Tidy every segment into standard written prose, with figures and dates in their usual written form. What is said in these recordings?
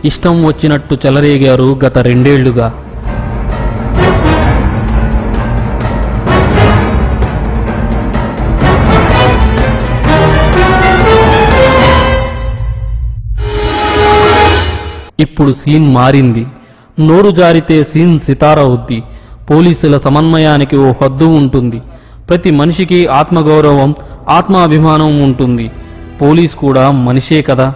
ఇష్టం వచ్చినట్టు చెలరేగారు గత 2 ఏళ్లుగా. ఇప్పుడు సీన్ మారింది. నోరు జారితే సీన్ సితారా అవుద్ది. పోలీసుల సమన్వయానికి ఓ హద్దు ఉంటుంది. ప్రతి మనిషికి ఆత్మగౌరవం, ఆత్మాభిమానం ఉంటుంది. పోలీస్ కూడా మనిషే కదా.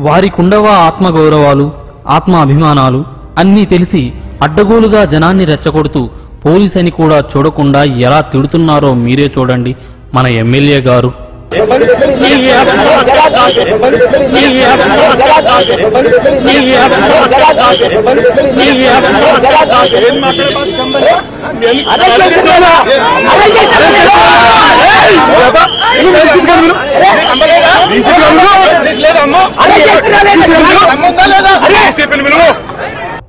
వారికుండవా ఆత్మగౌరవాలు, ఆత్మాభిమానాలు అన్నీ తెలిసి అడ్డగోలుగా జనాన్ని రెచ్చగొడుతూ పోలీస్ అని కూడా చూడకుండా ఎలా తిడుతున్నారో మీరే చూడండి మన ఎమ్మెల్యే గారు.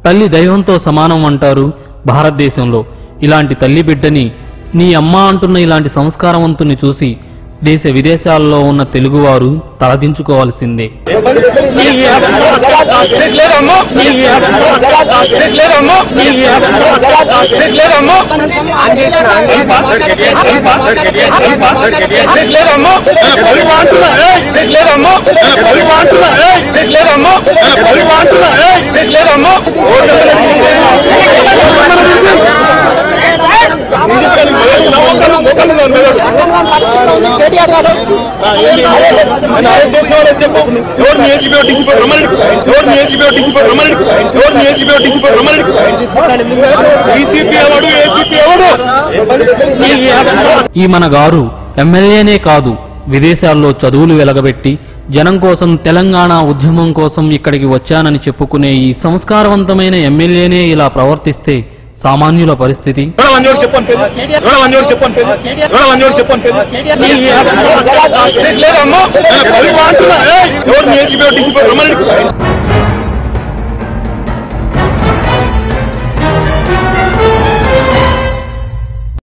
తల్లి దైవంతో సమానం అంటారు భారతదేశంలో. ఇలాంటి తల్లి బిడ్డని నీ అమ్మ అంటున్న ఇలాంటి సంస్కారవంతుని చూసి దేశ విదేశాల్లో ఉన్న తెలుగువారు తలదించుకోవాల్సిందే. ఈ మన గారు ఎమ్మెల్యేనే కాదు, విదేశాల్లో చదువులు వెలగబెట్టి జనం కోసం, తెలంగాణ ఉద్యమం కోసం ఇక్కడికి వచ్చానని చెప్పుకునే ఈ సంస్కారవంతమైన ఎమ్మెల్యేనే ఇలా ప్రవర్తిస్తే సామాన్యుల పరిస్థితి. చెప్పండి